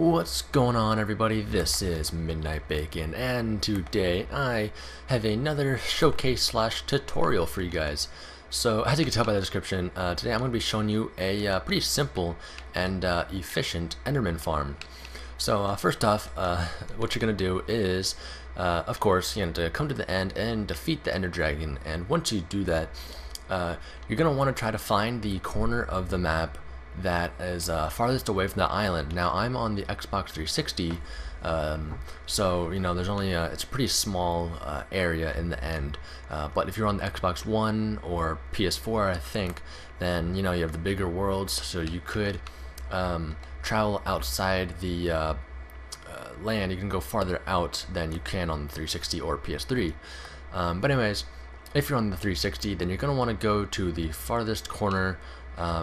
What's going on, everybody? This is MidnightBacon, and today I have another showcase slash tutorial for you guys. So, as you can tell by the description, today I'm going to be showing you a pretty simple and efficient Enderman farm. So, first off, what you're going to do is, of course, to come to the end and defeat the Ender Dragon. And once you do that, you're going to want to try to find the corner of the map that is farthest away from the island. Now I'm on the Xbox 360, so there's only it's a pretty small area in the end. But if you're on the Xbox One or PS4, I think, then you have the bigger worlds, so you could travel outside the land. You can go farther out than you can on the 360 or PS3. But anyways, if you're on the 360, then you're going to want to go to the farthest corner,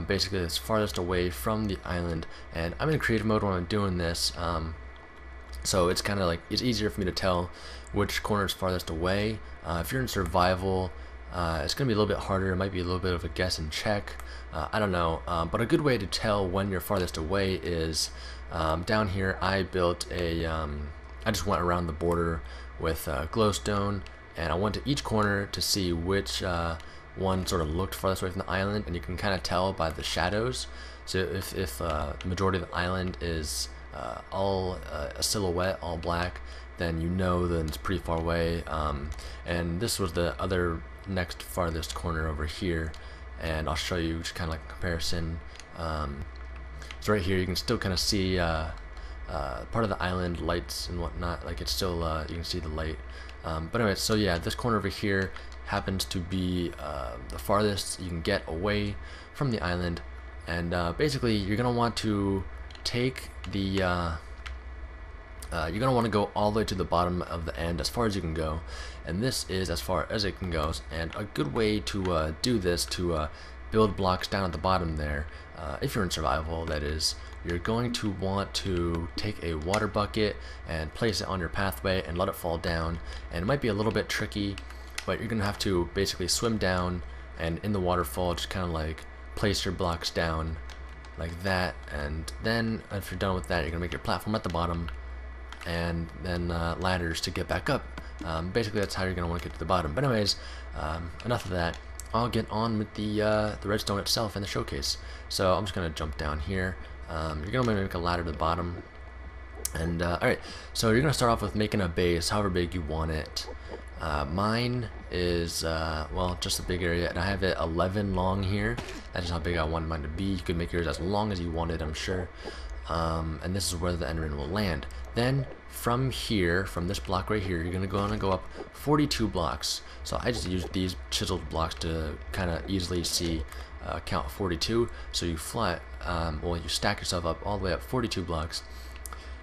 basically it's farthest away from the island. And I'm in creative mode when I'm doing this, so it's kind of like it's easier for me to tell which corner is farthest away. If you're in survival, it's going to be a little bit harder. It might be a little bit of a guess and check. I don't know, but a good way to tell when you're farthest away is down here. I built a I just went around the border with glowstone, and I went to each corner to see which one sort of looked farthest away from the island, and you can kind of tell by the shadows. So if the majority of the island is all a silhouette, all black, then you know that it's pretty far away. And this was the other next farthest corner over here, and I'll show you just kind of like a comparison. So right here you can still kind of see part of the island lights and whatnot, like it's still you can see the light. But anyway, so yeah, this corner over here happens to be the farthest you can get away from the island. And basically you're gonna want to take the you're gonna want to go all the way to the bottom of the end, as far as you can go, and this is as far as it can go. And a good way to do this, to build blocks down at the bottom there, if you're in survival, that is, you're going to want to take a water bucket and place it on your pathway and let it fall down. And it might be a little bit tricky, but you're gonna have to basically swim down, and in the waterfall just kind of like place your blocks down like that. And then if you're done with that, you're gonna make your platform at the bottom, and then ladders to get back up. Basically that's how you're gonna want to get to the bottom. But anyways, enough of that. I'll get on with the redstone itself and the showcase. So I'm just gonna jump down here. You're gonna make a ladder to the bottom, and alright, so you're gonna start off with making a base however big you want it. Mine is well, just a big area, and I have it 11 long here. That is how big I want mine to be. You could make yours as long as you wanted, I'm sure. And this is where the Enderman will land. Then from here, from this block right here, you're gonna go up 42 blocks. So I just used these chiseled blocks to kind of easily see count 42. So you well, you stack yourself up all the way up 42 blocks,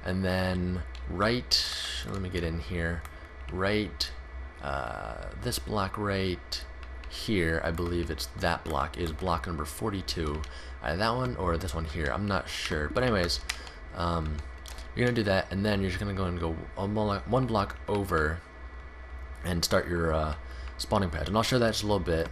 and then let me get in here, this block right here, I believe it's that block, is block number 42. That one or this one here, I'm not sure. But anyways, you're gonna do that, and then you're just gonna go one block over and start your spawning pad. And I'll show that just a little bit.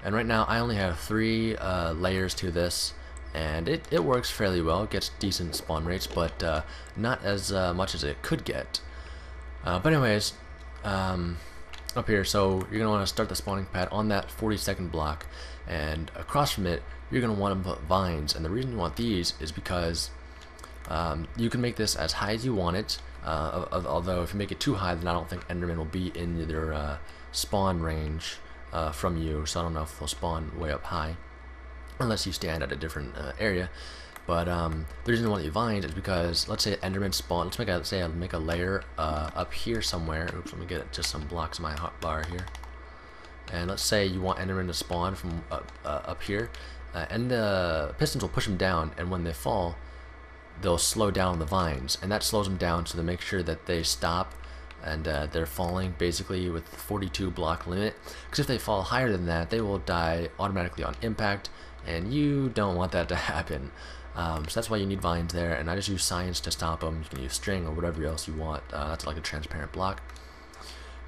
And right now I only have 3 layers to this, and it works fairly well. It gets decent spawn rates, but not as much as it could get. But anyways, up here, so you're gonna want to start the spawning pad on that 42nd block, and across from it you're gonna want to put vines. And the reason you want these is because you can make this as high as you want it. Although if you make it too high, then I don't think Enderman will be in their spawn range from you, so I don't know if they'll spawn way up high unless you stand at a different area. But the reason I want the vines is because, let's say Enderman spawn. Let's make a layer up here somewhere. Oops, let me get just some blocks in my hotbar here. And let's say you want Enderman to spawn from up here, and the pistons will push them down, and when they fall, they'll slow down the vines, and that slows them down, so to make sure that they stop and they're falling basically with the 42 block limit. Because if they fall higher than that, they will die automatically on impact, and you don't want that to happen. So that's why you need vines there, and I just use science to stop them. You can use string or whatever else you want. That's like a transparent block.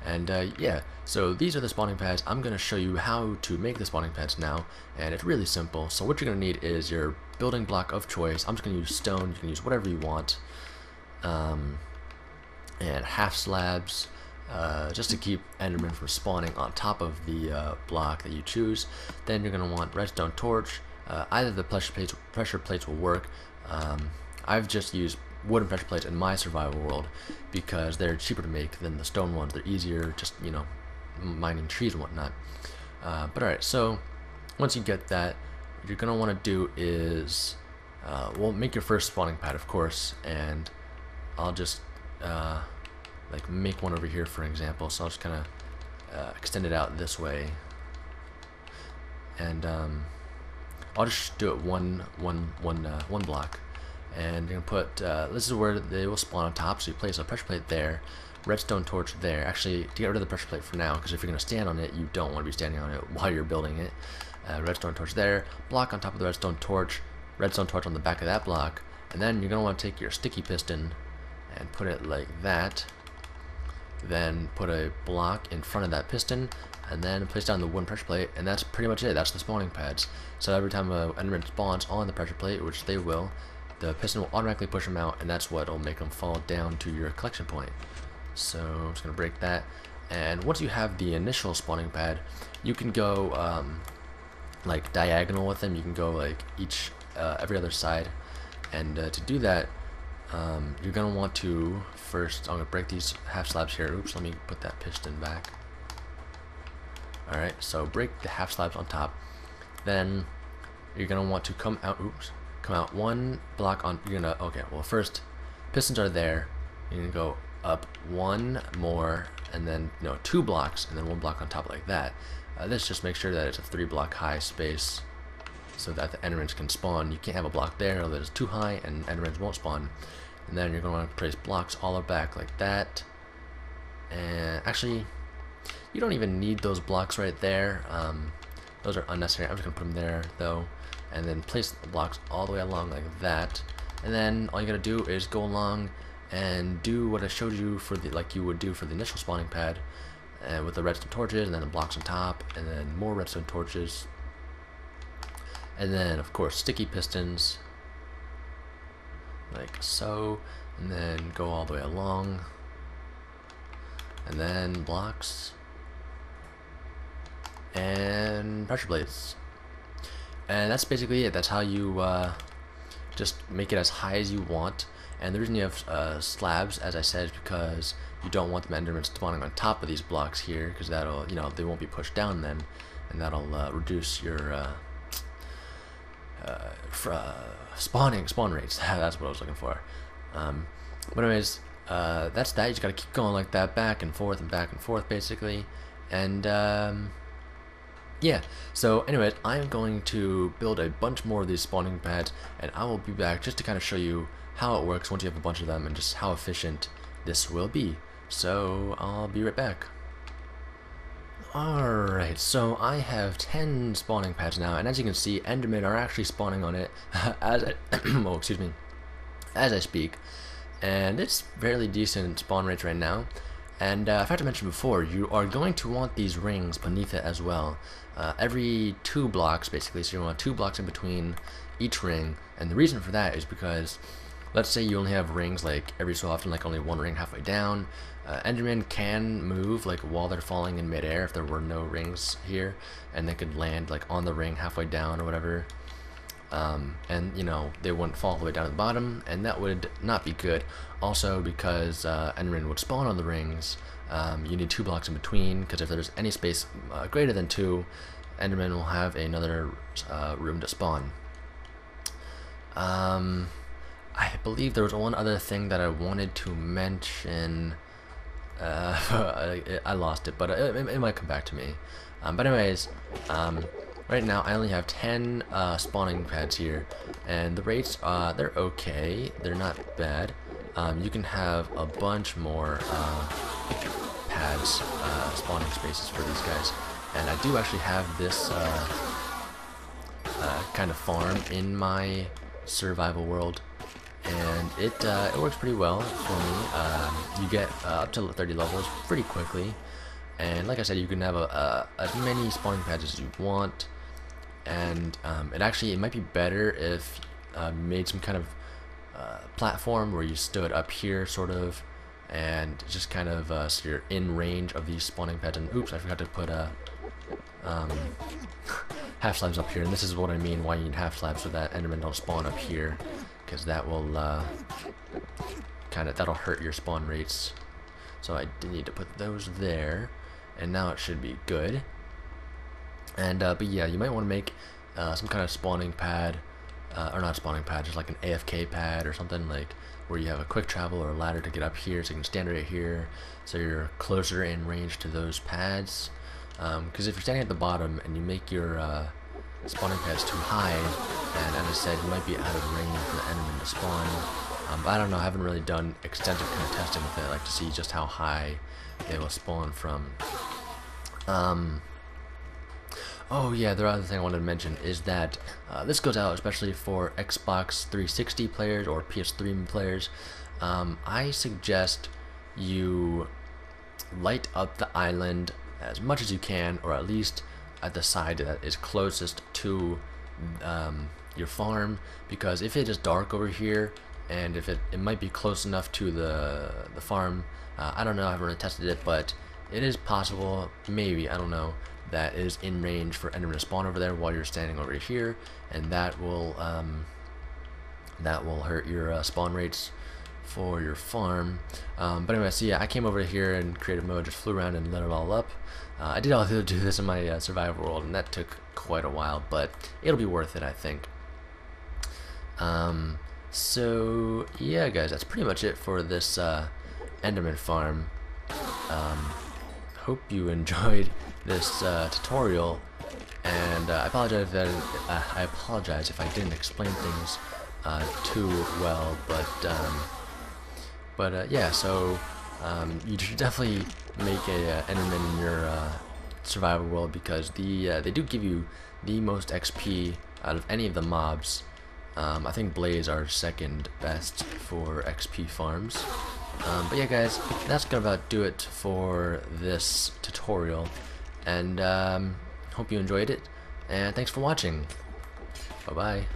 And yeah, so these are the spawning pads. I'm going to show you how to make the spawning pads now, and it's really simple. So what you're going to need is your building block of choice. I'm just going to use stone. You can use whatever you want. And half slabs, just to keep Enderman from spawning on top of the block that you choose. Then you're going to want redstone torch. Either the pressure plates will work. I've just used wooden pressure plates in my survival world because they're cheaper to make than the stone ones. They're easier, just, you know, mining trees and whatnot. But alright, so once you get that, what you're going to want to do is, well, make your first spawning pad, of course, and I'll just like make one over here, for example. So I'll just kind of extend it out this way, and I'll just do it one block. And you're gonna put this is where they will spawn on top. So you place a pressure plate there, redstone torch there. Actually, to get rid of the pressure plate for now, because if you're gonna stand on it, you don't want to be standing on it while you're building it. Redstone torch there, block on top of the redstone torch on the back of that block, and then you're gonna want to take your sticky piston and put it like that. Then put a block in front of that piston, and then place down the wooden pressure plate, and that's pretty much it. That's the spawning pads. So every time an Enderman spawns on the pressure plate, which they will, the piston will automatically push them out, and that's what will make them fall down to your collection point. So I'm just going to break that. And once you have the initial spawning pad, you can go like diagonal with them. You can go like every other side. And to do that, you're going to want to first, I'm going to break these half slabs here. Oops, let me put that piston back. Alright, so break the half slabs on top. Then you're going to want to come out one block on, okay, well, first pistons are there. You're gonna go up one more, and then 2 blocks, and then 1 block on top like that. This just makes sure that it's a 3-block high space so that the Endermans can spawn. You can't have a block there that is too high and Endermans won't spawn. And then you're going to want to place blocks all back like that. And actually, you don't even need those blocks right there. Those are unnecessary. I'm just going to put them there though. And then place the blocks all the way along like that. And then all you gotta do is go along and do what I showed you for the, like you would do for the initial spawning pad, and with the redstone torches, and then the blocks on top, and then more redstone torches, and then of course sticky pistons, like so, and then go all the way along, and then blocks, and pressure plates. And that's basically it. That's how you just make it as high as you want. And the reason you have slabs, as I said, is because you don't want the Endermen spawning on top of these blocks here, because that'll, they won't be pushed down then, and that'll reduce your spawn rates. That's what I was looking for. But anyways, that's that. You just gotta keep going like that, back and forth, basically. And yeah, so anyways, I'm going to build a bunch more of these spawning pads, and I will be back just to kind of show you how it works once you have a bunch of them and just how efficient this will be. So I'll be right back. Alright, so I have 10 spawning pads now, and as you can see, Endermen are actually spawning on it as I, oh, excuse me, as I speak, and it's fairly decent spawn rates right now. And I forgot to mention before, you are going to want these rings beneath it as well. Every 2 blocks, basically, so you want 2 blocks in between each ring. And the reason for that is because, let's say you only have rings like every so often, like only 1 ring halfway down. Endermen can move like while they're falling in midair if there were no rings here, and they could land like on the ring halfway down or whatever. And they wouldn't fall all the way down to the bottom, and that would not be good. Also, because Endermen would spawn on the rings, you need 2 blocks in between, because if there's any space greater than 2, Endermen will have another room to spawn. I believe there was one other thing that I wanted to mention. I lost it, but it might come back to me. But anyways, right now I only have 10 spawning pads here, and the rates, they're okay, they're not bad. You can have a bunch more pads, spawning spaces for these guys, and I do actually have this kind of farm in my survival world, and it works pretty well for me. You get up to 30 levels pretty quickly, and like I said, you can have as many spawning pads as you want. And it might be better if made some kind of platform where you stood up here, sort of, and just kind of so you're in range of these spawning pads. And oops, I forgot to put half slabs up here. And this is what I mean why you need half slabs, so that Endermen don't spawn up here, because that will that'll hurt your spawn rates. So I did need to put those there, and now it should be good. And but yeah, you might want to make some kind of spawning pad, or not spawning pad, just like an AFK pad or something, like where you have a quick travel or a ladder to get up here, so you can stand right here, so you're closer in range to those pads. Because if you're standing at the bottom and you make your spawning pads too high, and as I said, you might be out of range for the Enderman to spawn. But I don't know, I haven't really done extensive kind of testing with it, like to see just how high they will spawn from. Oh yeah, the other thing I wanted to mention is that this goes out especially for Xbox 360 players or PS3 players. I suggest you light up the island as much as you can, or at least at the side that is closest to your farm, because if it is dark over here, and if it might be close enough to the farm, I don't know, I haven't really tested it, but it is possible, maybe, I don't know, that is in range for Enderman to spawn over there while you're standing over here, and that will hurt your spawn rates for your farm. But anyway, so yeah, I came over here in creative mode, just flew around and lit it all up. I did also do this in my survival world, and that took quite a while, but it'll be worth it, I think. So yeah, guys, that's pretty much it for this Enderman farm. Hope you enjoyed this tutorial, and I apologize if I didn't explain things too well, but yeah, so you should definitely make a Enderman in your survival world, because they do give you the most XP out of any of the mobs. I think Blaze are second best for XP farms. But yeah, guys, that's gonna about do it for this tutorial, and hope you enjoyed it, and thanks for watching. Bye bye.